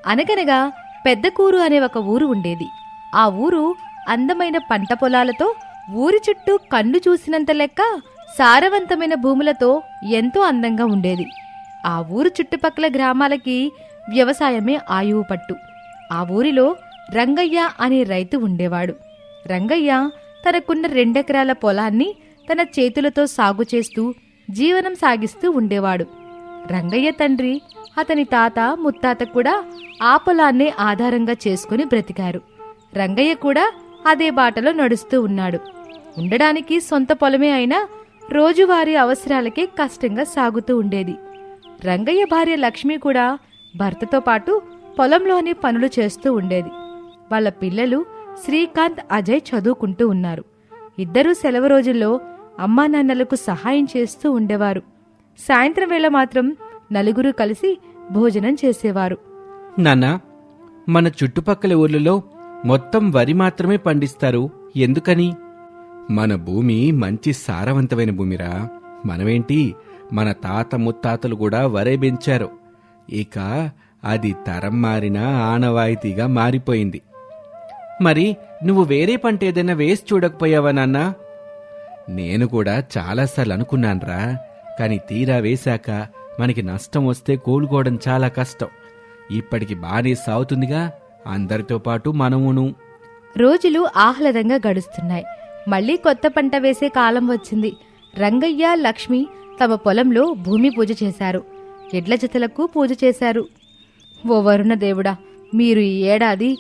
అనగనగా పెద్దకూరు అనే ఒక ఊరు ఉండేది. ఆ ఊరు అందమైన పంట పొలాలతో, ఊరి చుట్టూ కన్ను చూసినంత లెక్క సారవంతమైన భూములతో ఎంతో అందంగా ఉండేది. ఆ ఊరు చుట్టుపక్కల గ్రామాలకి వ్యవసాయమే ఆయువు పట్టు. ఆ ఊరిలో రంగయ్య అనే రైతు ఉండేవాడు. రంగయ్య తనకున్న 2 ఎకరాల పొలాన్ని తన చేతులతో సాగు చేస్తూ జీవనం సాగిస్తూ ఉండేవాడు. రంగయ్య తండ్రి, అతని తాత, ముత్తాత కూడా ఆ పొలాన్నే ఆధారంగా చేసుకుని బ్రతికారు. రంగయ్య కూడా అదే బాటలో నడుస్తూ ఉన్నాడు. ఉండడానికి సొంత పొలమే అయినా రోజువారీ అవసరాలకే కష్టంగా సాగుతూ ఉండేది. రంగయ్య భార్య లక్ష్మి కూడా భర్తతో పాటు పొలంలోని పనులు చేస్తూ ఉండేది. వాళ్ళ పిల్లలు శ్రీకాంత్, అజయ్ చదువుకుంటూ ఉన్నారు. ఇద్దరూ సెలవు రోజుల్లో అమ్మానాన్నలకు సహాయం చేస్తూ ఉండేవారు. సాయంత్రం వేళ మాత్రం నలుగురు కలిసి భోజనం చేసేవారు. నాన్నా, మన చుట్టుపక్కల ఊర్లలో మొత్తం వరి మాత్రమే పండిస్తారు, ఎందుకని? మన భూమి మంచి సారవంతమైన భూమిరా. మనమేంటి, మన తాత ముత్తాతలు కూడా వరే పెంచారు. ఇక అది తరం మారినా ఆనవాయితీగా మారిపోయింది. మరి నువ్వు వేరే పంట ఏదైనా వేసి చూడకపోయావా నాన్నా? నేను కూడా చాలాసార్లు అనుకున్నాన్రా, కాని తీరా వేశాక మనకి నష్టం వస్తే కోలుకోవడం చాలా కష్టం. ఇప్పటికి బానే సాగుతుందిగా, అందరితో పాటు మనమును. రోజులు ఆహ్లాదంగా గడుస్తున్నాయి. మళ్లీ కొత్త పంట వేసే కాలం వచ్చింది. రంగయ్య, లక్ష్మి తమ పొలంలో భూమి పూజ చేశారు. ఎడ్ల జతలకు పూజ చేశారు. ఓ వరుణ దేవుడా, మీరు ఈ ఏడాది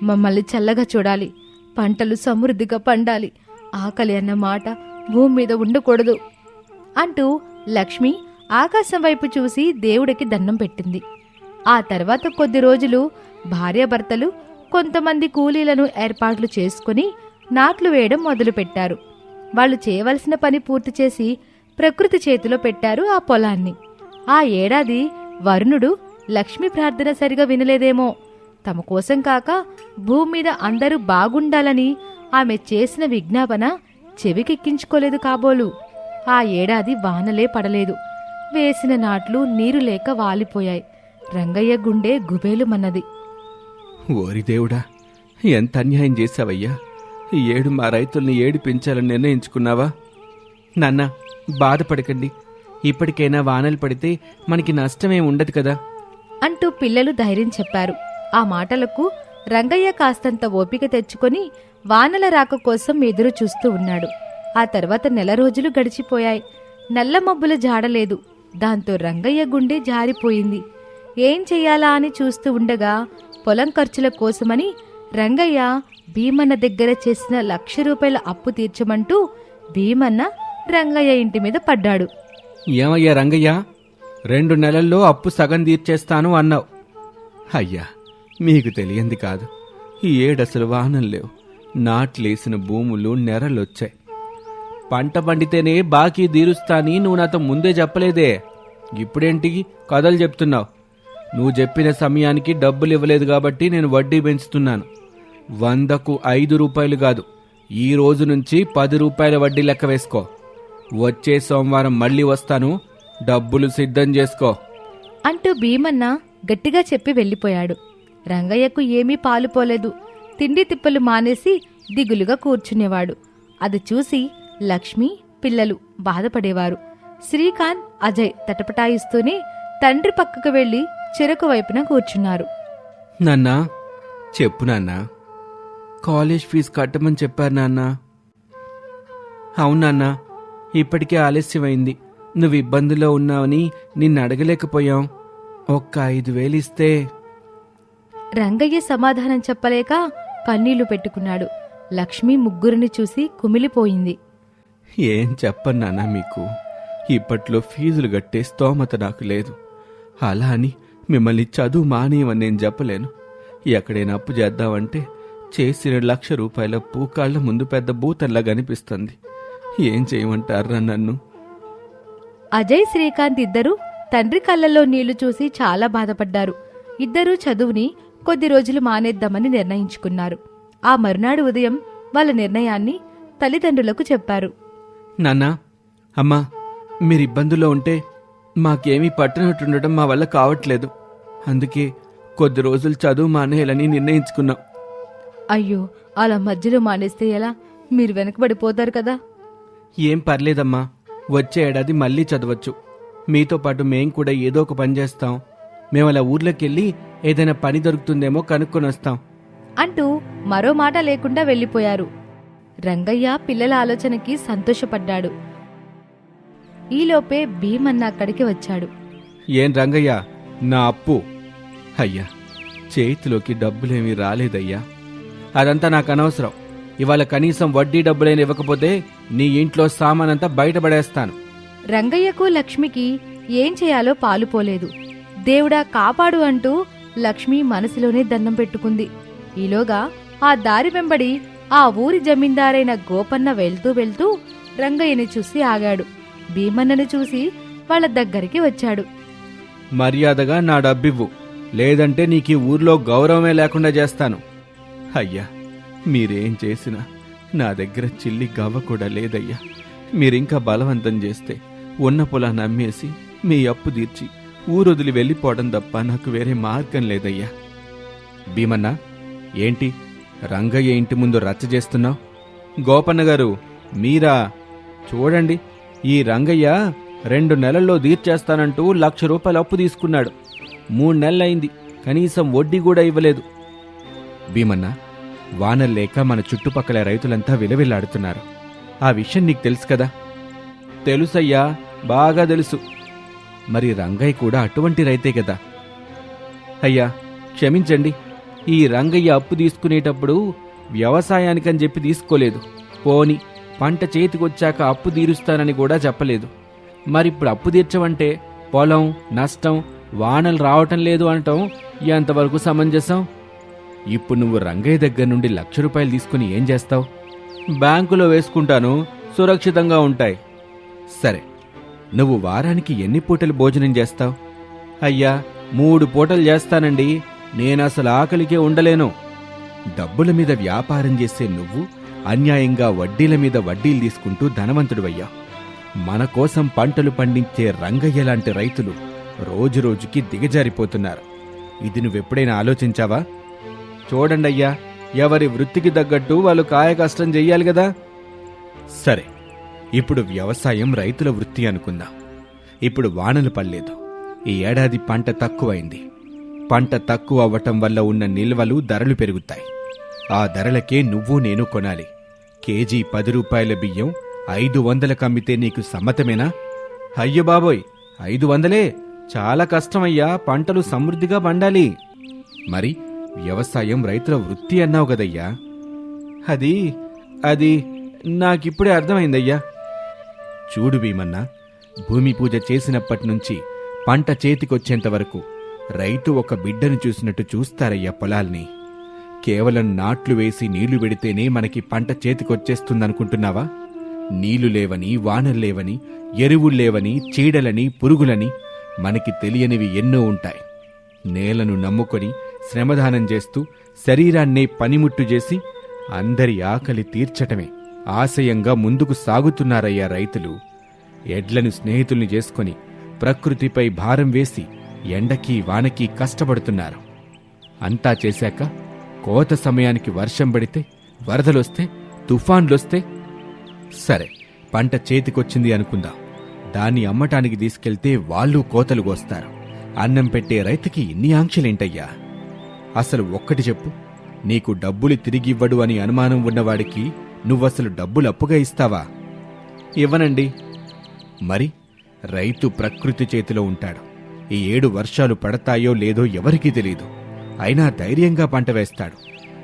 మమ్మల్ని చల్లగా చూడాలి. పంటలు సమృద్ధిగా పండాలి. ఆకలి అన్న మాట భూమి మీద ఉండకూడదు అంటూ లక్ష్మి ఆకాశం వైపు చూసి దేవుడికి దండం పెట్టింది. ఆ తర్వాత కొద్ది రోజులు భార్యాభర్తలు కొంతమంది కూలీలను ఏర్పాట్లు చేసుకుని నాట్లు వేయడం మొదలుపెట్టారు. వాళ్ళు చేయవలసిన పని పూర్తి చేసి ప్రకృతి చేతిలో పెట్టారు ఆ పొలాన్ని. ఆ ఏడాది వరుణుడు లక్ష్మి ప్రార్థన సరిగా వినలేదేమో. తమ కోసం కాక భూమి మీద అందరూ బాగుండాలని ఆమె చేసిన విజ్ఞాపన చెవికెక్కించుకోలేదు కాబోలు. ఆ ఏడాది వానలే పడలేదు. వేసిన నాట్లు నీరు లేక వాలిపోయాయి. రంగయ్య గుండె గుబేలుమన్నది. ఓరి దేవుడా, ఎంత అన్యాయం చేశావయ్యా! ఈ ఏడు మా రైతుల్ని ఏడిపించాలని నిర్ణయించుకున్నావా? నాన్న, బాధపడకండి. ఇప్పటికైనా వానలు పడితే మనకి నష్టమేం ఉండదు కదా అంటూ పిల్లలు ధైర్యం చెప్పారు. ఆ మాటలకు రంగయ్య కాస్తంత ఓపిక తెచ్చుకొని వానల రాక కోసం ఎదురు చూస్తూ ఉన్నాడు. ఆ తర్వాత 1 రోజులు గడిచిపోయాయి. నల్ల మబ్బుల జాడలేదు. దాంతో రంగయ్య గుండె జారిపోయింది. ఏం చెయ్యాలా అని చూస్తూ ఉండగా పొలం ఖర్చుల కోసమని రంగయ్య భీమన్న దగ్గర చేసిన 1,00,000 రూపాయల అప్పు తీర్చమంటూ భీమన్న రంగయ్య ఇంటి మీద పడ్డాడు. ఏమయ్యా రంగయ్య, 2 నెలల్లో అప్పు సగం తీర్చేస్తాను అన్నావు. అయ్యా, మీకు తెలియంది కాదు. ఈ ఏడసలు వానలు లేవు. నాట్లేసిన భూములు నెరలొచ్చాయి. పంట పండితేనే బాకీ తీరుస్తాని నువ్వు నాతో ముందే చెప్పలేదే. ఇప్పుడేంటి కథలు చెప్తున్నావు? నువ్వు చెప్పిన సమయానికి డబ్బులు ఇవ్వలేదు కాబట్టి నేను వడ్డీ పెంచుతున్నాను. 100కు 5 రూపాయలు కాదు, ఈ రోజు నుంచి 10 రూపాయల వడ్డీ లెక్క వేసుకో. వచ్చే సోమవారం మళ్ళీ వస్తాను, డబ్బులు సిద్ధం చేసుకో అంటూ భీమన్న గట్టిగా చెప్పి వెళ్ళిపోయాడు. రంగయ్యకు ఏమీ పాలుపోలేదు. తిండి తిప్పలు మానేసి దిగులుగా కూర్చునేవాడు. అది చూసి లక్ష్మి, పిల్లలు బాధపడేవారు. శ్రీకాంత్, అజయ్ తటపటాయిస్తూనే తండ్రి పక్కకు వెళ్లి చెరకు వైపున కూర్చున్నారు. నాన్నా, చెప్పు నాన్నా. కాలేజ్ ఫీజు కట్టమని చెప్పారు నాన్నా. అవునన్నా, ఇప్పటికే ఆలస్యమైంది. నువ్వు ఇబ్బందుల్లో ఉన్నావని నిన్ను అడగలేకపోయాం. ఒక్క 5,000 ఇస్తే. రంగయ్య సమాధానం చెప్పలేక కన్నీళ్లు పెట్టుకున్నాడు. లక్ష్మి ముగ్గురిని చూసి కుమిలిపోయింది. ఏం చెప్పను నాన్నా మీకు. ఇప్పట్లో ఫీజులు కట్టే స్తోమత నాకు లేదు. అలా అని మిమ్మల్ని చదువు మానేయమని నేను చెప్పలేను. ఎక్కడైనా అప్పు చేద్దామంటే చేసిన 1,00,000 రూపాయల అప్పు కాళ్ల ముందు పెద్ద భూతంలా కనిపిస్తుంది. ఏం చేయమంటారా నన్ను? అజయ్, శ్రీకాంత్ ఇద్దరూ తండ్రి కళ్ళల్లో నీళ్లు చూసి చాలా బాధపడ్డారు. ఇద్దరూ చదువుని కొద్ది రోజులు మానేద్దామని నిర్ణయించుకున్నారు. ఆ మరునాడు ఉదయం వాళ్ళ నిర్ణయాన్ని తల్లిదండ్రులకు చెప్పారు. నాన్నా, అమ్మా, మీరిబ్బందుల్లో ఉంటే మాకేమీ పట్టనట్టుండటం మా వల్ల కావట్లేదు. అందుకే కొద్ది రోజులు చదువు మానేయాలని నిర్ణయించుకున్నాం. అయ్యో, అలా మధ్యలో మానేస్తే ఎలా? మీరు వెనకబడిపోతారు కదా. ఏం పర్లేదమ్మా, వచ్చే ఏడాది మళ్ళీ చదవచ్చు. మీతో పాటు మేం కూడా ఏదో ఒక పని చేస్తాం. మేము అలా ఊర్లోకెళ్ళి ఏదైనా పని దొరుకుతుందేమో కనుక్కొని వస్తాం అంటూ మరో మాట లేకుండా వెళ్ళిపోయారు. రంగయ్య పిల్లల ఆలోచనకి సంతోషపడ్డాడు. ఈలోపే భీమన్న అక్కడికి వచ్చాడు. ఏం రంగయ్య, నా అప్పు? అయ్యా, చేతిలోకి డబ్బులేమీ రాలేదయ్యా. అదంతా నాకు అనవసరం. ఇవాళ కనీసం వడ్డీ డబ్బులైనా ఇవ్వకపోతే నీ ఇంట్లో సామానంతా బయటపడేస్తాను. రంగయ్యకు లక్ష్మికి ఏం చేయాలో పాలుపోలేదు. దేవుడా కాపాడు అంటూ లక్ష్మి మనసులోనే దండం పెట్టుకుంది. ఈలోగా ఆ దారి వెంబడి ఆ ఊరి జమీందారైన గోపన్న వెళ్తూ వెళ్తూ రంగయ్యని చూసి ఆగాడు. భీమన్నను చూసి వాళ్ళ దగ్గరికి వచ్చాడు. మర్యాదగా నా డబ్బివ్వు, లేదంటే నీకీ ఊర్లో గౌరవమే లేకుండా చేస్తాను. అయ్యా, మీరేం చేసినా నా దగ్గర చిల్లి గవ్వ కూడా లేదయ్యా. మీరింకా బలవంతం చేస్తే ఉన్న పొలాన్ని అమ్మేసి మీ అప్పు తీర్చి ఊరొదిలి వెళ్ళిపోవడం తప్ప నాకు వేరే మార్గం లేదయ్యా. భీమన్నా, ఏంటి రంగయ్య ఇంటి ముందు రచ్చ చేస్తున్నావు? గోపన్న గారు, మీరా? చూడండి, ఈ రంగయ్య 2 నెలల్లో తీర్చేస్తానంటూ ₹1,00,000 అప్పు తీసుకున్నాడు. 3 నెలలైంది, కనీసం వడ్డీ కూడా ఇవ్వలేదు. భీమన్నా, వానల్లేక మన చుట్టుపక్కల రైతులంతా విలవిల్లాడుతున్నారు. ఆ విషయం నీకు తెలుసు కదా? తెలుసయ్యా, బాగా తెలుసు. మరి రంగయ్య కూడా అటువంటి రైతే కదా. అయ్యా క్షమించండి, ఈ రంగయ్య అప్పు తీసుకునేటప్పుడు వ్యవసాయానికని చెప్పి తీసుకోలేదు. పోని పంట చేతికొచ్చాక అప్పు తీరుస్తానని కూడా చెప్పలేదు. మరిప్పుడు అప్పు తీర్చవంటే పొలం నష్టం, వానలు రావటం లేదు అనటం ఎంతవరకు సమంజసం? ఇప్పుడు నువ్వు రంగయ్య దగ్గర నుండి ₹1,00,000 తీసుకుని ఏం చేస్తావు? బ్యాంకులో వేసుకుంటాను, సురక్షితంగా ఉంటాయి. సరే, నువ్వు వారానికి ఎన్ని పూటలు భోజనం చేస్తావు? అయ్యా, 3 పూటలు చేస్తానండి. నేనసలు ఆకలికే ఉండలేను. డబ్బుల మీద వ్యాపారం చేసే నువ్వు అన్యాయంగా వడ్డీల మీద వడ్డీలు తీసుకుంటూ ధనవంతుడివయ్యా. మన కోసం పంటలు పండించే రంగయ్య లాంటి రైతులు రోజురోజుకి దిగజారిపోతున్నారు. ఇది నువ్వెప్పుడైనా ఆలోచించావా? చూడండయ్యా, ఎవరి వృత్తికి తగ్గట్టు వాళ్ళు కాయకష్టం చెయ్యాలి కదా. సరే, ఇప్పుడు వ్యవసాయం రైతుల వృత్తి అనుకుందాం. ఇప్పుడు వానలు పడలేదు. ఈ ఏడాది పంట తక్కువైంది. పంట తక్కువ అవ్వటం వల్ల ఉన్న నిల్వలు ధరలు పెరుగుతాయి. ఆ ధరలకే నువ్వు నేను కొనాలి. కేజీ ₹10 బియ్యం 500 అమ్మితే నీకు సమ్మతమేనా? అయ్యో బాబోయ్, 500? చాలా కష్టమయ్యా. పంటలు సమృద్ధిగా పండాలి. మరి వ్యవసాయం రైతుల వృత్తి అన్నావు గదయ్యా. అది నాకిప్పుడే అర్థమైందయ్యా. చూడు భీమన్నా, భూమి పూజ చేసినప్పటినుంచి పంట చేతికొచ్చేంత వరకు రైతు ఒక బిడ్డను చూసినట్టు చూస్తారయ్యా పొలాల్ని. కేవలం నాట్లు వేసి నీళ్లు పెడితేనే మనకి పంట చేతికొచ్చేస్తుందనుకుంటున్నావా? నీళ్లు లేవని, వానల్లేవని, ఎరువుల్లేవని, చీడలని, పురుగులని మనకి తెలియనివి ఎన్నో ఉంటాయి. నేలను నమ్ముకొని శ్రమదానం చేస్తూ శరీరాన్నే పనిముట్టు చేసి అందరి ఆకలి తీర్చటమే ఆశయంగా ముందుకు సాగుతున్నారయ్యా రైతులు. ఎడ్లను స్నేహితుల్ని చేసుకొని ప్రకృతిపై భారం వేసి ఎండకి వానకి కష్టపడుతున్నారు. అంతా చేశాక కోత సమయానికి వర్షం పడితే, వరదలొస్తే, తుఫాన్లొస్తే, సరే పంట చేతికొచ్చింది అనుకుందాం. దాన్ని అమ్మటానికి తీసుకెళ్తే వాళ్ళు కోతలు కోస్తారు. అన్నం పెట్టే రైతుకి ఇన్ని ఆంక్షలేంటయ్యా? అసలు ఒక్కటి చెప్పు, నీకు డబ్బులు తిరిగివ్వడు అని అనుమానం ఉన్నవాడికి నువ్వసలు డబ్బులు అప్పుగా ఇస్తావా? ఇవ్వనండి. మరి రైతు ప్రకృతి చేతిలో ఉంటాడు. ఈ 7 వర్షాలు పడతాయో లేదో ఎవరికీ తెలీదు. అయినా ధైర్యంగా పంట వేస్తాడు.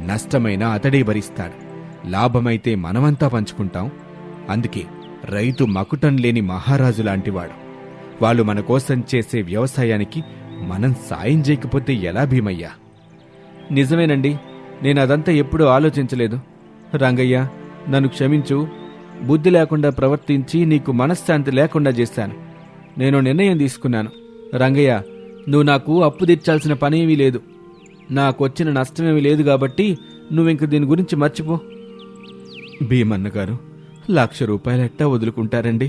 నష్టమైనా అతడే భరిస్తాడు. లాభమైతే మనమంతా పంచుకుంటాం. అందుకే రైతు మకుటం లేని మహారాజు లాంటివాడు. వాళ్ళు మన కోసం చేసే వ్యవసాయానికి మనం సాయం చేయకపోతే ఎలా భీమయ్యా? నిజమేనండి, నేనదంతా ఎప్పుడూ ఆలోచించలేదు. రంగయ్య, నన్ను క్షమించు. బుద్ధి లేకుండా ప్రవర్తించి నీకు మనశ్శాంతి లేకుండా చేశాను. నేను నిర్ణయం తీసుకున్నాను. రంగయ్య, నువ్వు నాకు అప్పు తీర్చాల్సిన పనేమీ లేదు. నాకొచ్చిన నష్టమేమీ లేదు కాబట్టి నువ్వింక దీని గురించి మర్చిపో. భీమన్నగారు, ₹1,00,000 ఎట్టా వదులుకుంటారండి?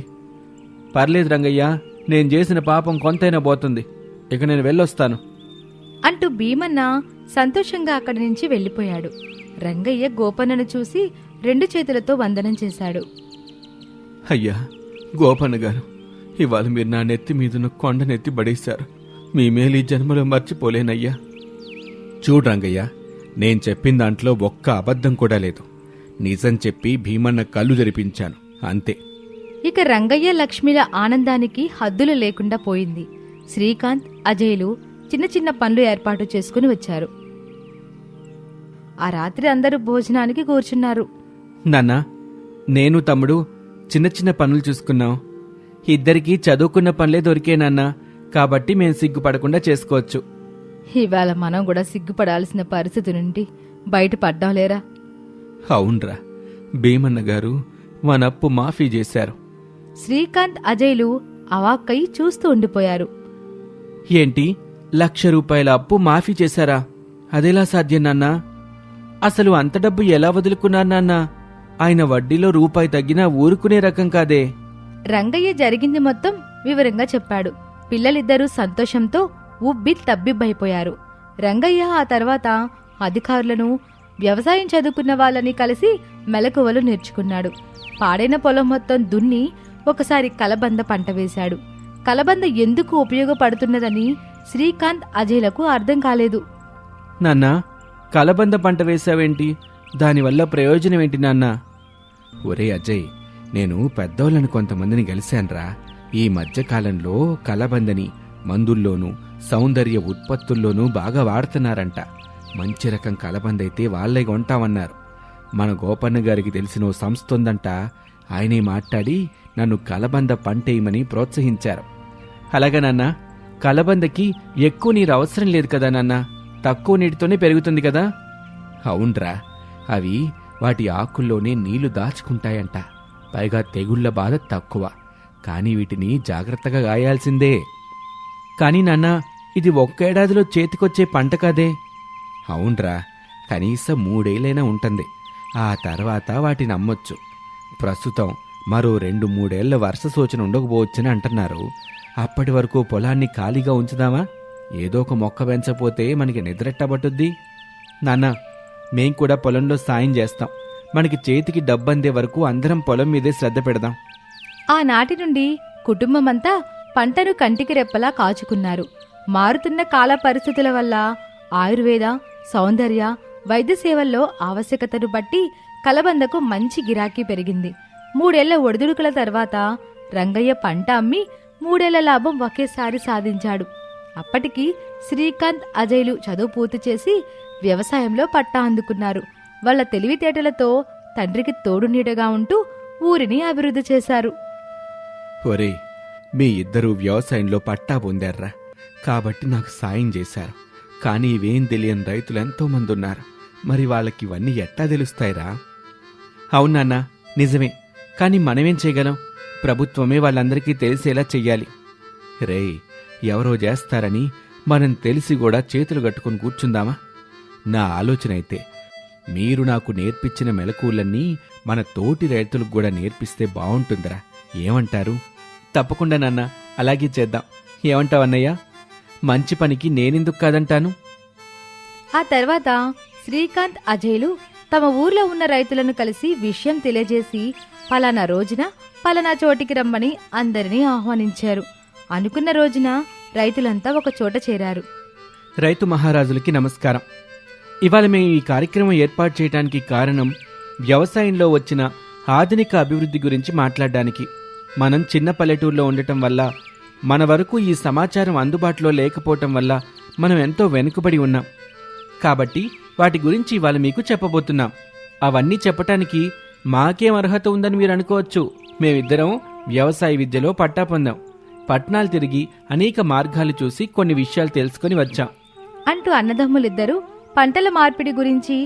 పర్లేదు రంగయ్య, నేను చేసిన పాపం కొంతైనా పోతుంది. ఇక నేను వెళ్ళొస్తాను. అంటూ భీమన్న సంతోషంగా అక్కడి నుంచి వెళ్ళిపోయాడు. రంగయ్య గోపన్నను చూసి 2 చేతులతో వందనం చేశాడు. అయ్యా గోపన్న గారు, ఇవాళ మీరు నా నెత్తి మీదున్న కొండనెత్తి పడేశారు. మీ మేలు ఈ జన్మలో మర్చిపోలేనయ్యా. చూడు రంగయ్య, నేను చెప్పిన దాంట్లో ఒక్క అబద్ధం కూడా లేదు. నిజం చెప్పి భీమన్న కళ్ళు జరిపించాను, అంతే. ఇక రంగయ్య లక్ష్మిల ఆనందానికి హద్దులు లేకుండా పోయింది. శ్రీకాంత్, అజయ్లు చిన్న చిన్న పనులు ఏర్పాటు చేసుకుని వచ్చారు. ఆ రాత్రి అందరూ భోజనానికి కూర్చున్నారు. నాన్న, నేను తమ్ముడు చిన్న చిన్న పనులు చూసుకున్నాం. ఇద్దరికీ చదువుకున్న పనులే దొరికేనన్నా, కాబట్టి మేం సిగ్గుపడకుండా చేసుకోవచ్చు. ఇవాళ మనం కూడా సిగ్గుపడాల్సిన పరిస్థితి నుండి బయటపడ్డాం లేరా? అవునరా, భీమన్న గారు మనప్పు మాఫీ చేశారు. శ్రీకాంత్, అజయ్లు అవాక్కై చూస్తూ ఉండిపోయారు. ఏంటి, 1,00,000 రూపాయల అప్పు మాఫీ చేశారా? అదెలా సాధ్యం నాన్నా? అసలు అంత డబ్బు ఎలా వదులుకున్నారు నాన్నా? ఆయన వడ్డీలో రూపాయి తగ్గినా ఊరుకునే రకం కాదే. రంగయ్య జరిగింది మొత్తం వివరంగా చెప్పాడు. పిల్లలిద్దరూ సంతోషంతో ఉబ్బి తబ్బిబ్బైపోయారు. రంగయ్య ఆ తర్వాత అధికారులను, వ్యవసాయం చదువుకున్న వాళ్ళని కలిసి మెలకువలు నేర్చుకున్నాడు. పాడైన పొలం మొత్తం దున్ని ఒకసారి కలబంద పంట వేశాడు. కలబంద ఎందుకు ఉపయోగపడుతున్నదని శ్రీకాంత్, అజయ్లకు అర్థం కాలేదు. నాన్నా, కలబంద పంట వేశావేంటి? దానివల్ల ప్రయోజనమేంటి నాన్నా? ఒరే అజయ్, నేను పెద్దోళ్ళను కొంతమందిని కలిశాన్రా. ఈ మధ్యకాలంలో కలబందని మందుల్లోనూ సౌందర్య ఉత్పత్తుల్లోనూ బాగా వాడుతున్నారంట. మంచి రకం కలబందైతే వాళ్లే కొంటామన్నారు. మన గోపన్న గారికి తెలిసిన ఓ సంస్థ ఉందంట. ఆయనే మాట్లాడి నన్ను కలబంద పంటేయమని ప్రోత్సహించారు. అలాగా నాన్నా? కలబందకి ఎక్కువ నీరు అవసరం లేదు కదా నాన్నా? తక్కువ నీటితోనే పెరుగుతుంది కదా? అవునరా, అవి వాటి ఆకుల్లోనే నీళ్లు దాచుకుంటాయంట. పైగా తెగుళ్ల బాధ తక్కువ. కానీ వీటిని జాగ్రత్తగా గాయాల్సిందే. కానీ నాన్నా, ఇది ఒక్కేడాదిలో చేతికొచ్చే పంట కాదే. అవునరా, కనీసం 3 ఏళ్లైనా ఉంటుంది. ఆ తర్వాత వాటిని అమ్మొచ్చు. ప్రస్తుతం మరో 2-3 ఏళ్ల వర్ష సూచన ఉండకపోవచ్చని అంటున్నారు. అప్పటి వరకు పొలాన్ని ఖాళీగా ఉంచుదామా? ఏదో ఒక మొక్క పెంచపోతే మనకి నిద్రెట్టబట్టుద్ది. నాన్నా, మేం కూడా పొలంలో సాయం చేస్తాం. మనకి చేతికి డబ్బందే వరకు అందరం పొలం మీదే శ్రద్ధ పెడదాం. ఆనాటి నుండి కుటుంబమంతా పంటను కంటికి రెప్పలా కాచుకున్నారు. మారుతున్న కాల పరిస్థితుల వల్ల ఆయుర్వేద, సౌందర్య, వైద్య సేవల్లో ఆవశ్యకతను బట్టి కలబందకు మంచి గిరాకీ పెరిగింది. 3 ఏళ్ల ఒడిదుడుకుల తర్వాత రంగయ్య పంట అమ్మి 3 ఏళ్ల లాభం ఒకేసారి సాధించాడు. అప్పటికి శ్రీకాంత్, అజయ్లు చదువు పూర్తి చేసి వ్యవసాయంలో పట్టా అందుకున్నారు. వాళ్ల తెలివితేటలతో తండ్రికి తోడు నీడగా ఉంటూ ఊరిని అభివృద్ధి చేశారు. ఒరే, మీ ఇద్దరూ వ్యవసాయంలో పట్టా పొందారా, కాబట్టి నాకు సాయం చేశారు. కానీ ఇవేం తెలియని రైతులు ఎంతోమంది ఉన్నారు. మరి వాళ్ళకి ఇవన్నీ ఎట్టా తెలుస్తాయిరా? అవునన్నా, నిజమే. కానీ మనమేం చేయగలం? ప్రభుత్వమే వాళ్ళందరికీ తెలిసేలా చెయ్యాలి. రేయ్, ఎవరో చేస్తారని మనం తెలిసి కూడా చేతులు కట్టుకుని కూర్చుందామా? నా ఆలోచన అయితే మీరు నాకు నేర్పించిన మెలకువలన్నీ మన తోటి రైతులకు కూడా నేర్పిస్తే బావుంటుందిరా. ఏమంటారు? తప్పకుండా నాన్న, అలాగే చేద్దాం. ఏమంటావన్నయ్యా? మంచి పనికి నేనెందుకు కాదంటాను. ఆ తర్వాత శ్రీకాంత్, అజయ్లు తమ ఊర్లో ఉన్న రైతులను కలిసి విషయం తెలియజేసి పలానా రోజున పలానా చోటికి రమ్మని అందరినీ ఆహ్వానించారు. అనుకున్న రోజున రైతులంతా ఒక చోట చేరారు. రైతు మహారాజులకి నమస్కారం. ఇవాళ మేము ఈ కార్యక్రమం ఏర్పాటు చేయడానికి కారణం వ్యవసాయంలో వచ్చిన ఆధునిక అభివృద్ధి గురించి మాట్లాడడానికి. మనం చిన్న పల్లెటూరులో ఉండటం వల్ల, మన వరకు ఈ సమాచారం అందుబాటులో లేకపోవటం వల్ల మనం ఎంతో వెనుకబడి ఉన్నాం. కాబట్టి వాటి గురించి ఇవాళ మీకు చెప్పబోతున్నాం. అవన్నీ చెప్పటానికి మాకేం అర్హత ఉందని మీరు అనుకోవచ్చు. మేమిద్దరం వ్యవసాయ విద్యలో పట్టా పొందాం. పట్నాలు తిరిగి అనేక మార్గాలు చూసి కొన్ని విషయాలు తెలుసుకొని వచ్చాం అంటూ అన్నదమ్ములిద్దరూ పంటల మార్పిడి గురించి,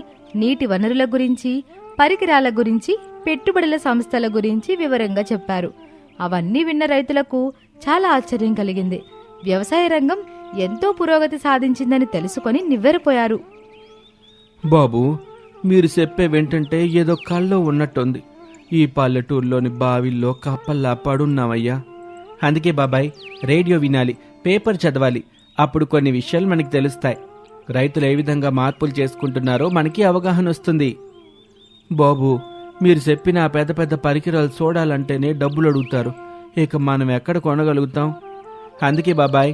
నీటి వనరుల గురించి, పరికరాల గురించి, పెట్టుబడుల సంస్థల గురించి వివరంగా చెప్పారు. అవన్నీ విన్న రైతులకు చాలా ఆశ్చర్యం కలిగింది. వ్యవసాయ రంగం ఎంతో పురోగతి సాధించిందని తెలుసుకొని నివ్వెరపోయారు. బాబు, మీరు చెప్పే వెంటంటే ఏదో కల్లో ఉన్నట్టుంది. ఈ పల్లెటూరులోని బావిల్లో కప్పల్లా పడున్నామయ్యా. అందుకే బాబాయ్, రేడియో వినాలి, పేపర్ చదవాలి, అప్పుడు కొన్ని విషయాలు మనకి తెలుస్తాయి. రైతులు ఏ విధంగా మార్పులు చేసుకుంటున్నారో మనకి అవగాహన వస్తుంది. బాబు, మీరు చెప్పిన ఆ పెద్ద పెద్ద పరికరాలు చూడాలంటేనే డబ్బులు అడుగుతారు. ఇక మనం ఎక్కడ కొనగలుగుతాం? అందుకే బాబాయ్,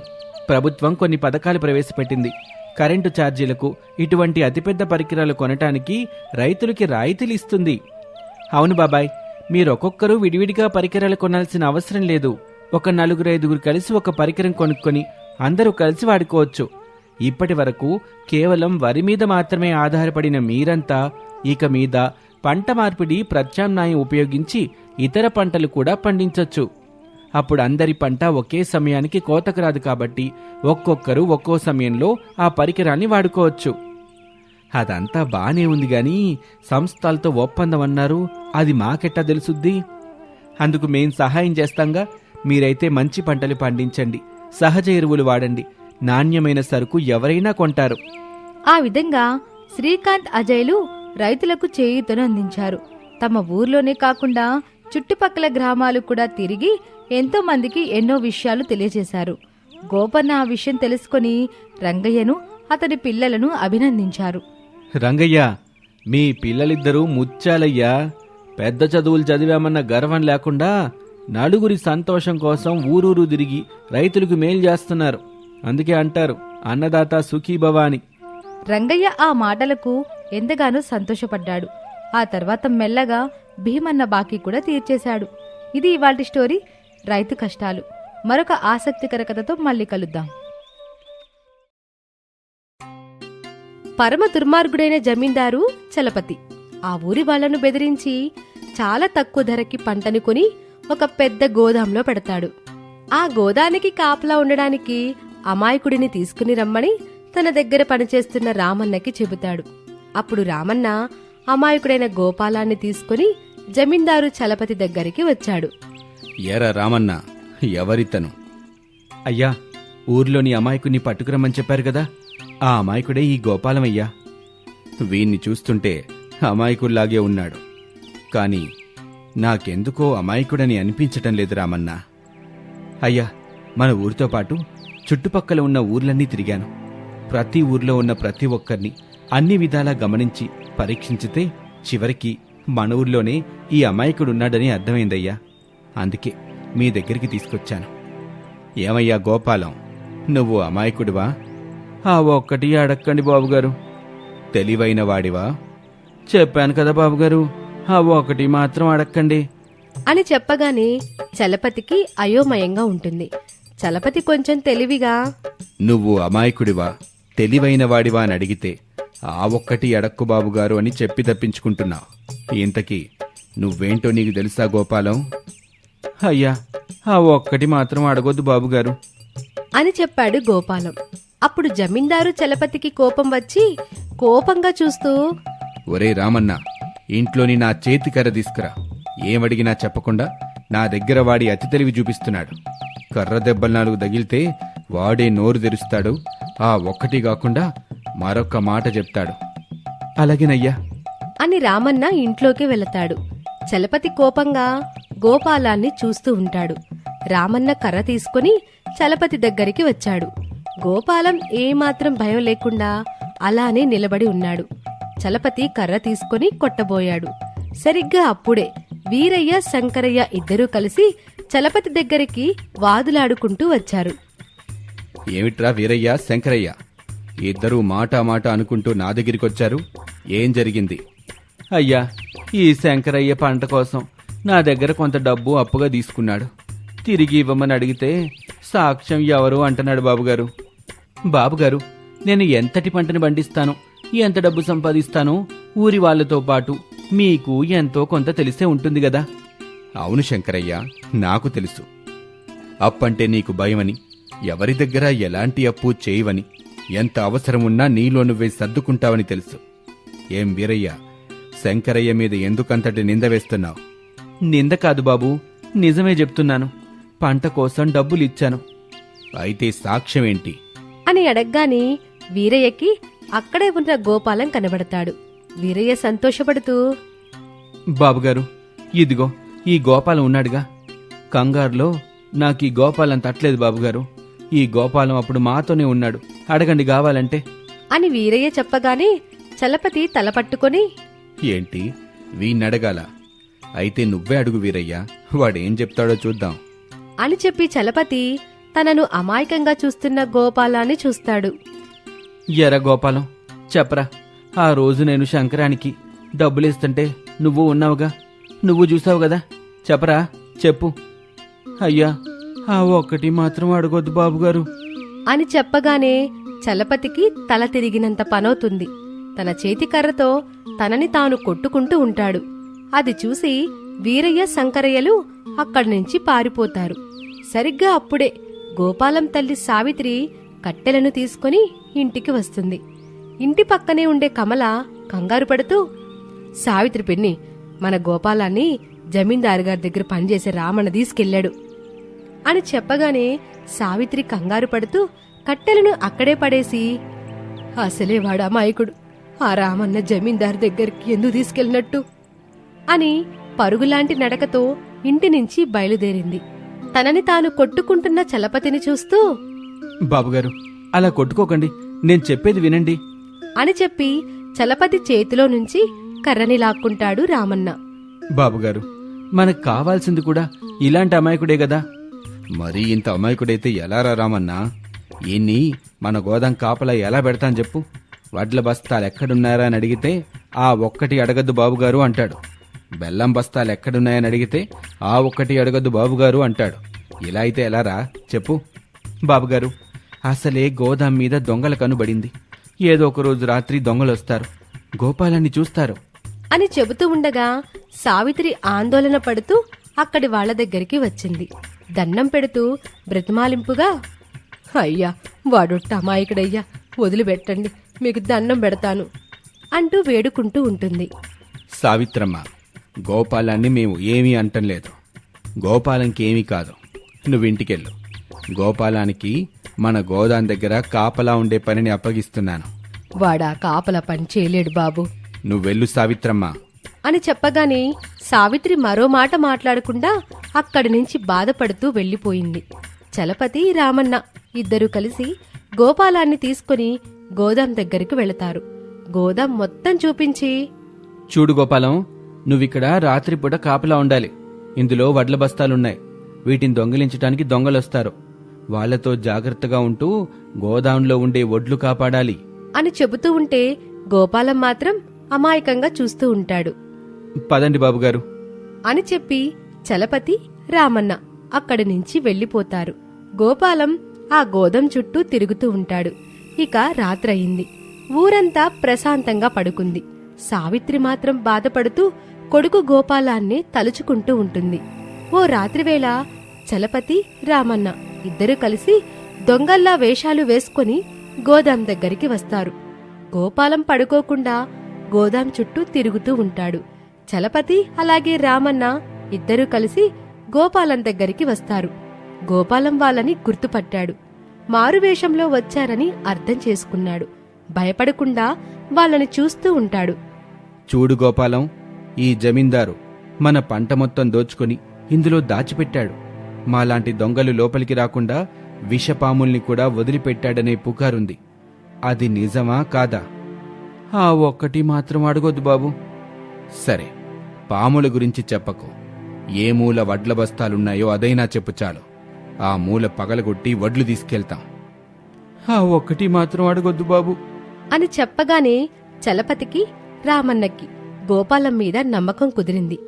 ప్రభుత్వం కొన్ని పథకాలు ప్రవేశపెట్టింది. కరెంటు ఛార్జీలకు ఇటువంటి అతిపెద్ద పరికరాలు కొనటానికి రైతులకి రాయితీలు ఇస్తుంది. అవును బాబాయ్, మీరు ఒక్కొక్కరు విడివిడిగా పరికరాలు కొనాల్సిన అవసరం లేదు. ఒక 4-5 కలిసి ఒక పరికరం కొనుక్కొని అందరూ కలిసి వాడుకోవచ్చు. ఇప్పటి వరకు కేవలం వరి మీద మాత్రమే ఆధారపడిన మీరంతా ఇక మీద పంట మార్పిడి ప్రత్యామ్నాయం ఉపయోగించి ఇతర పంటలు కూడా పండించొచ్చు. అప్పుడు అందరి పంట ఒకే సమయానికి కోతకు రాదు కాబట్టి ఒక్కొక్కరు ఒక్కో సమయంలో ఆ పరికరాన్ని వాడుకోవచ్చు. అదంతా బానే ఉంది గాని సంస్థలతో ఒప్పందం అన్నారు, అది మాకెట్టా తెలుసుద్ది? అందుకు మేం సహాయం చేస్తాంగా. మీరైతే మంచి పంటలు పండించండి, సహజ ఎరువులు వాడండి, నాణ్యమైన సరుకు ఎవరైనా కొంటారు. ఆ విధంగా శ్రీకాంత్, అజయ్లు రైతులకు చేయూతను అందించారు. తమ ఊర్లోనే కాకుండా చుట్టుపక్కల గ్రామాలు కూడా తిరిగి ఎంతో మందికి ఎన్నో విషయాలు తెలియజేశారు. గోపన్న ఆ విషయం తెలుసుకొని రంగయ్యను, అతని పిల్లలను అభినందించారు. రంగయ్య, మీ పిల్లలిద్దరూ ముచ్చాలయ్యా. పెద్ద చదువులు చదివామన్న గర్వం లేకుండా నలుగురి సంతోషం కోసం ఊరూరు తిరిగి రైతులకు మేలు చేస్తున్నారు. అందుకే అంటారు అన్నదాత సుఖీభవ అని. రంగయ్య ఆ మాటలకు ఎంతగానో సంతోషపడ్డాడు. ఆ తర్వాత మెల్లగా భీమన్న బాకీ కూడా తీర్చేశాడు. ఇది ఇవాల్టి స్టోరీ, రైతు కష్టాలు. మరొక ఆసక్తికర కథతో మళ్ళీ కలుద్దాం. పరమ దుర్మార్గుడైన జమీందారు చలపతి ఆ ఊరి వాళ్లను బెదిరించి చాలా తక్కువ ధరకి పంటని కొని ఒక పెద్ద గోదాంలో పెడతాడు. ఆ గోదానికి కాపలా ఉండడానికి అమాయకుడిని తీసుకుని రమ్మని తన దగ్గర పనిచేస్తున్న రామన్నకి చెబుతాడు. అప్పుడు రామన్న అమాయకుడైన గోపాలాన్ని తీసుకుని జమీందారు చలపతి దగ్గరికి వచ్చాడు. ఏరా రామన్న, ఎవరితను? అయ్యా, ఊర్లోని అమాయకుని పట్టుకురమ్మని చెప్పారు కదా, ఆ అమాయకుడే ఈ గోపాలమయ్యా. వీణ్ణి చూస్తుంటే అమాయకుల్లాగే ఉన్నాడు, కాని నాకెందుకో అమాయకుడని అనిపించటం లేదు రామన్న. అయ్యా, మన ఊరితో పాటు చుట్టుపక్కల ఉన్న ఊర్లన్నీ తిరిగాను. ప్రతి ఊర్లో ఉన్న ప్రతి ఒక్కరిని అన్ని విధాలా గమనించి పరీక్షించితే చివరికి మన ఊర్లోనే ఈ అమాయకుడున్నాడని అర్థమైందయ్యా. అందుకే మీ దగ్గరికి తీసుకొచ్చాను. ఏమయ్యా గోపాలం, నువ్వు అమాయకుడివా? ఆ ఒక్కటి అడక్కండి బాబుగారు. తెలివైన వాడివా? చెప్పాను కదా బాబుగారు, ఆ ఒకటి మాత్రం అడక్కండి అని చెప్పగానే చలపతికి అయోమయంగా ఉంటుంది. చలపతి కొంచెం తెలివిగా, నువ్వు అమాయకుడివా, తెలివైన వాడివా అని అడిగితే ఆ ఒక్కటి అడక్కు బాబుగారు అని చెప్పి తప్పించుకుంటున్నావు. ఇంతకీ నువ్వేంటో నీకు తెలుసా గోపాలం? అయ్యా, ఆ ఒక్కటి మాత్రం అడగొద్దు బాబుగారు అని చెప్పాడు గోపాలం. అప్పుడు జమీందారు చలపతికి కోపం వచ్చి కోపంగా చూస్తూ, ఒరే రామన్న, ఇంట్లోని నా చేతికర్ర తీసుకురా. ఏమడిగినా చెప్పకుండా నా దగ్గర వాడి అతి తెలివి చూపిస్తున్నాడు. కర్ర దెబ్బలు 4 తగిలితే వాడే నోరు తెరుస్తాడు. ఆ ఒక్కటి కాకుండా మరొక్క మాట చెప్తాడు. అలాగేనయ్యా అని రామన్న ఇంట్లోకి వెళతాడు. చలపతి కోపంగా గోపాలాన్ని చూస్తూ ఉంటాడు. రామన్న కర్ర తీసుకుని చలపతి దగ్గరికి వచ్చాడు. గోపాలం ఏమాత్రం భయం లేకుండా అలానే నిలబడి ఉన్నాడు. చలపతి కర్ర తీసుకుని కొట్టబోయాడు. సరిగ్గా అప్పుడే వీరయ్య, శంకరయ్య ఇద్దరూ కలిసి చలపతి దగ్గరికి వాదులాడుకుంటూ వచ్చారు. ఏమిట్రా వీరయ్య, శంకరయ్య, ఇద్దరూ మాట అనుకుంటూ నా దగ్గరికొచ్చారు? ఏం జరిగింది? అయ్యా, ఈ శంకరయ్య పంట కోసం నా దగ్గర కొంత డబ్బు అప్పుగా తీసుకున్నాడు. తిరిగి ఇవ్వమని అడిగితే సాక్ష్యం ఎవరు అంటున్నాడు బాబుగారు. బాబుగారు, నేను ఎంతటి పంటని పండిస్తానో, ఎంత డబ్బు సంపాదిస్తానో ఊరి వాళ్లతో పాటు మీకు ఎంతో కొంత తెలిసే ఉంటుంది గదా. అవును శంకరయ్య, నాకు తెలుసు. అప్పంటే నీకు భయమని, ఎవరి దగ్గర ఎలాంటి అప్పు చేయవని, ఎంత అవసరమున్నా నీలో నువ్వే సర్దుకుంటావని తెలుసు. ఏం వీరయ్య, శంకరయ్య మీద ఎందుకంతటి నింద వేస్తున్నావు? నింద కాదు బాబు, నిజమే చెప్తున్నాను. పంట కోసం డబ్బులిచ్చాను. అయితే సాక్ష్యమేంటి అని అడగ్గానే వీరయ్యకి అక్కడే ఉన్న గోపాలం కనబడతాడు. వీరయ్య సంతోషపడుతూ, బాబుగారు, ఇదిగో ఈ గోపాలం ఉన్నాడుగా. కంగారులో నాకీ గోపాలం తట్టలేదు బాబుగారు. ఈ గోపాలం అప్పుడు మాతోనే ఉన్నాడు, అడగండి కావాలంటే. అని వీరయ్య చెప్పగానే చలపతి తల పట్టుకొని, ఏంటి వీణ్ణడగాల? అయితే నువ్వే అడుగు వీరయ్యా, వాడేం చెప్తాడో చూద్దాం అని చెప్పి చలపతి తనను అమాయకంగా చూస్తున్న గోపాలాన్ని చూస్తాడు. ఎరా గోపాలం, చెప్పరా, ఆ రోజు నేను శంకరానికి డబ్బులిస్తుంటే నువ్వు ఉన్నావుగా, నువ్వు చూసావు కదా, చెప్పరా, చెప్పు. అయ్యా, ఆ ఒక్కటి మాత్రం అడగొద్దు బాబుగారు అని చెప్పగానే చలపతికి తల తిరిగినంత పనవుతుంది. తన చేతికర్రతో తనని తాను కొట్టుకుంటూ ఉంటాడు. అది చూసి వీరయ్య శంకరయ్యలు అక్కడి నుంచి పారిపోతారు. సరిగ్గా అప్పుడే గోపాలం తల్లి సావిత్రి కట్టెలను తీసుకుని ఇంటికి వస్తుంది. ఇంటి పక్కనే ఉండే కమల కంగారు పడుతూ, సావిత్రి పిన్ని, మన గోపాలాన్ని జమీందారు గారి దగ్గర పనిచేసే రామన్న తీసుకెళ్లాడు అని చెప్పగానే సావిత్రి కంగారు పడుతూ కట్టెలను అక్కడే పడేసి, అసలే వాడు అమాయకుడు, ఆ రామన్న జమీందారు దగ్గరికి ఎందుకు తీసుకెళ్ళినట్టు అని పరుగులాంటి నడకతో ఇంటి నుంచి బయలుదేరింది. తనని తాను కొట్టుకుంటున్న చలపతిని చూస్తూ, బాబుగారు, అలా కొట్టుకోకండి, నేను చెప్పేది వినండి అని చెప్పి చలపతి చేతిలో నుంచి కర్రని లాక్కుంటాడు రామన్న. బాబుగారు, మనకు కావాల్సింది కూడా ఇలాంటి అమాయకుడే గదా. మరీ ఇంత అమాయకుడైతే ఎలా రామన్నా? ఈయన్ని మన గోదాం కాపలా ఎలా పెడతాను చెప్పు? వడ్ల బస్తాలెక్కడున్నారా అని అడిగితే ఆ ఒక్కటి అడగద్దు బాబుగారు అంటాడు. బెల్లం బస్తాలెక్కడున్నాయని అడిగితే ఆ ఒక్కటి అడగద్దు బాబుగారు అంటాడు. ఇలా అయితే ఎలారా చెప్పు? బాబుగారు, అసలే గోదాం మీద దొంగల కనుబడింది. ఏదో ఒక రోజు రాత్రి దొంగలొస్తారు, గోపాలాన్ని చూస్తారు అని చెబుతూ ఉండగా సావిత్రి ఆందోళన పడుతూ అక్కడి వాళ్ల దగ్గరికి వచ్చింది. దండం పెడుతూ బ్రతిమాలింపుగా, అయ్యా, వాడొట్ట అమాయకుడయ్యా, వదిలిపెట్టండి, మీకు దండం పెడతాను అంటూ వేడుకుంటూ ఉంటుంది. సావిత్రమ్మ, గోపాలాన్ని మేము ఏమీ అంటంలేదు. గోపాలంకి ఏమీ కాదు, నువ్వింటికెళ్ళు. గోపాలానికి మన గోదాం దగ్గర కాపలా ఉండే పనిని అప్పగిస్తున్నాను. వాడా కాపలా పని చేయలేడు బాబు, నువ్వెళ్ళు సావిత్రమ్మ అని చెప్పగానే సావిత్రి మరో మాట మాట్లాడకుండా అక్కడి నుంచి బాధపడుతూ వెళ్లిపోయింది. చలపతి, రామన్న ఇద్దరూ కలిసి గోపాలాన్ని తీసుకుని గోదాం దగ్గరికి వెళతారు. గోదాం మొత్తం చూపించి, చూడు గోపాలం, నువ్విక్కడ రాత్రిపూట కాపలా ఉండాలి. ఇందులో వడ్ల బస్తాలున్నాయి. వీటిని దొంగిలించటానికి దొంగలొస్తారు. వాళ్లతో జాగ్రత్తగా ఉంటూ గోదాంలో ఉండే వడ్లు కాపాడాలి అని చెబుతూ ఉంటే గోపాలం మాత్రం అమాయకంగా చూస్తూ ఉంటాడు. పదండి బాబుగారు అని చెప్పి చలపతి, రామన్న అక్కడి నుంచి వెళ్లిపోతారు. గోపాలం ఆ గోదాం చుట్టూ తిరుగుతూ ఉంటాడు. ఇక రాత్రయింది. ఊరంతా ప్రశాంతంగా పడుకుంది. సావిత్రి మాత్రం బాధపడుతూ కొడుకు గోపాలాన్ని తలుచుకుంటూ ఉంటుంది. ఓ రాత్రివేళ చలపతి, రామన్న ఇద్దరూ కలిసి దొంగల్లా వేషాలు వేసుకుని గోదాం దగ్గరికి వస్తారు. గోపాలం పడుకోకుండా గోదాం చుట్టూ తిరుగుతూ ఉంటాడు. చలపతి అలాగే రామన్న ఇద్దరూ కలిసి గోపాలం దగ్గరికి వస్తారు. గోపాలం వాళ్ళని గుర్తుపట్టాడు. మారువేషంలో వచ్చారని అర్థం చేసుకున్నాడు. భయపడకుండా వాళ్ళని చూస్తూ ఉంటాడు. చూడు గోపాలం, ఈ జమీందారు మన పంట మొత్తం దోచుకొని ఇందులో దాచిపెట్టాడు. మాలాంటి దొంగలు లోపలికి రాకుండా విషపాముల్ని కూడా వదిలిపెట్టాడనే పుకారుంది. అది నిజమా కాదా? ఆ ఒక్కటి మాత్రం అడగొద్దు బాబు. సరే, పాముల గురించి చెప్పకు. ఏ మూల వడ్ల బస్తాలున్నాయో అదైనా చెప్పు చాలు. ఆ మూల పగలగొట్టి వడ్లు తీసుకెళ్తాం. ఆ ఒక్కటి మాత్రం అడగొద్దు బాబు అని చెప్పగానే చలపతికి, రామన్నకి గోపాలం మీద నమ్మకం కుదిరింది.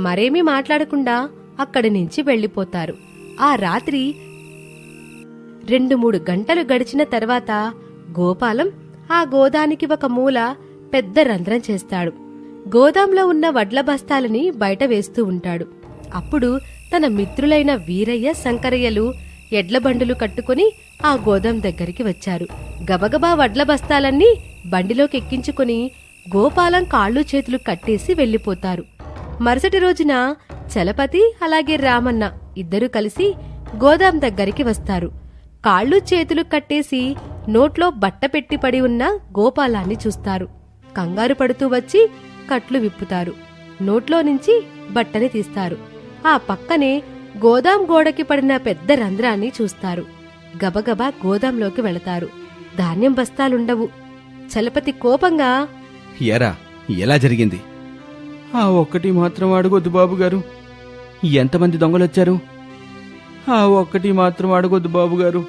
మరేమీ మాట్లాడకుండా అక్కడి నుంచి వెళ్లిపోతారు. ఆ రాత్రి 2-3 గంటలు గడిచిన తర్వాత గోపాలం ఆ గోదానికి ఒక మూల పెద్ద రంధ్రం చేస్తాడు. గోదాంలో ఉన్న వడ్ల బస్తాలని బయట వేస్తూ ఉంటాడు. అప్పుడు తన మిత్రులైన వీరయ్య, శంకరయ్యలు ఎడ్లబండులు కట్టుకుని ఆ గోదాం దగ్గరికి వచ్చారు. గబగబా వడ్ల బస్తాలన్నీ బండిలోకి ఎక్కించుకుని గోపాలం కాళ్ళు చేతులు కట్టేసి వెళ్లిపోతారు. మరుసటి రోజున చలపతి అలాగే రామన్న ఇద్దరూ కలిసి గోదాం దగ్గరికి వస్తారు. కాళ్ళు చేతులు కట్టేసి నోట్లో బట్ట పెట్టి పడి ఉన్న గోపాలాన్ని చూస్తారు. కంగారు పడుతూ వచ్చి కట్లు విప్పుతారు. నోట్లో నుంచి బట్టని తీస్తారు. ఆ పక్కనే గోదాం గోడకి పడిన పెద్ద రంధ్రాన్ని చూస్తారు. గబగబా గోదాంలోకి వెళతారు. ధాన్యం బస్తాలుండవు. చలపతి కోపంగా, ఎరా ఎలా జరిగింది? ఆ ఒక్కటి మాత్రం అడగొద్దు బాబుగారు. ఎంతమంది దొంగలొచ్చారు? ఆ ఒక్కటి మాత్రం అడగొద్దు బాబుగారు.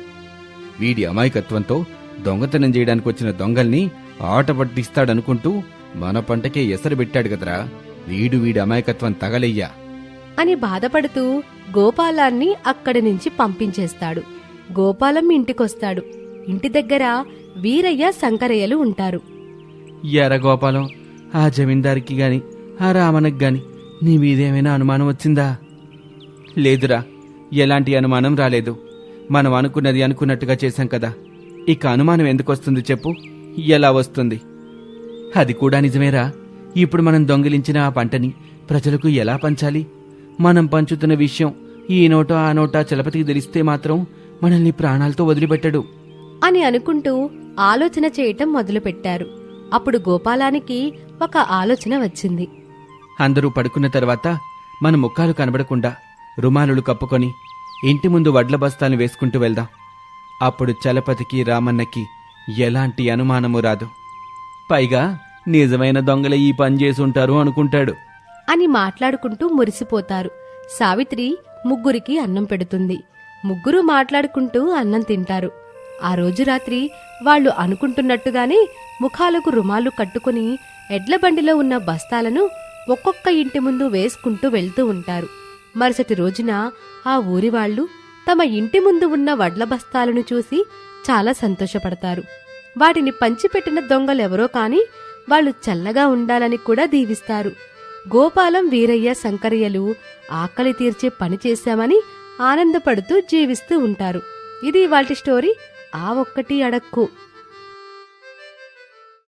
వీడి అమాయకత్వంతో దొంగతనం చేయడానికి వచ్చిన దొంగల్ని ఆట పట్టిస్తాడనుకుంటూ మన పంటకే ఎసరు పెట్టాడు కదరా. వీడి అమాయకత్వం తగలెయ్యా అని బాధపడుతూ గోపాలాన్ని అక్కడి నుంచి పంపించేస్తాడు. గోపాలం ఇంటికొస్తాడు. ఇంటి దగ్గర వీరయ్య, శంకరయ్యలు ఉంటారు. ఎర గోపాలం, ఆ జమీందారికి గాని ఆ రామనకు గాని నీ మీదేమైనా అనుమానం వచ్చిందా? లేదురా, ఎలాంటి అనుమానం రాలేదు. మనం అనుకున్నది అనుకున్నట్టుగా చేశాం కదా. ఇక అనుమానం ఎందుకొస్తుంది చెప్పు? ఎలా వస్తుంది? అది కూడా నిజమేరా. ఇప్పుడు మనం దొంగిలించిన ఆ పంటని ప్రజలకు ఎలా పంచాలి? మనం పంచుతున్న విషయం ఈ నోటో ఆ నోటా చలపతికి తెలిస్తే మాత్రం మనల్ని ప్రాణాలతో వదిలిపెట్టడు అని అనుకుంటూ ఆలోచన చేయటం మొదలుపెట్టారు. అప్పుడు గోపాలానికి ఒక ఆలోచన వచ్చింది. అందరూ పడుకున్న తర్వాత మన ముఖాలు కనబడకుండా రుమాలులు కప్పుకొని ఇంటి ముందు వడ్ల బస్తాలను వేసుకుంటూ వెళ్దాం. అప్పుడు చలపతికి, రామన్నకి ఎలాంటి అనుమానము రాదు. పైగా నిజమైన దొంగలే ఈ పని చేసుంటారు అనుకుంటాడు అని మాట్లాడుకుంటూ మురిసిపోతారు. సావిత్రి ముగ్గురికి అన్నం పెడుతుంది. ముగ్గురు మాట్లాడుకుంటూ అన్నం తింటారు. ఆ రోజు రాత్రి వాళ్ళు అనుకుంటున్నట్టుగానే ముఖాలకు రుమాలు కట్టుకుని ఎడ్లబండిలో ఉన్న బస్తాలను ఒక్కొక్క ఇంటి ముందు వేసుకుంటూ వెళ్తూ ఉంటారు. మరుసటి రోజున ఆ ఊరి వాళ్ళు తమ ఇంటి ముందు ఉన్న వడ్ల బస్తాలను చూసి చాలా సంతోషపడతారు. వాటిని పంచిపెట్టిన దొంగలెవరో కాని వాళ్ళు చల్లగా ఉండాలని కూడా దీవిస్తారు. గోపాలం, వీరయ్య, శంకరయ్యలు ఆకలి తీర్చే పని చేశామని ఆనందపడుతూ జీవిస్తూ ఉంటారు. ఇది ఇవాల్టి స్టోరీ. ఆ ఒక్కటి అడక్కు.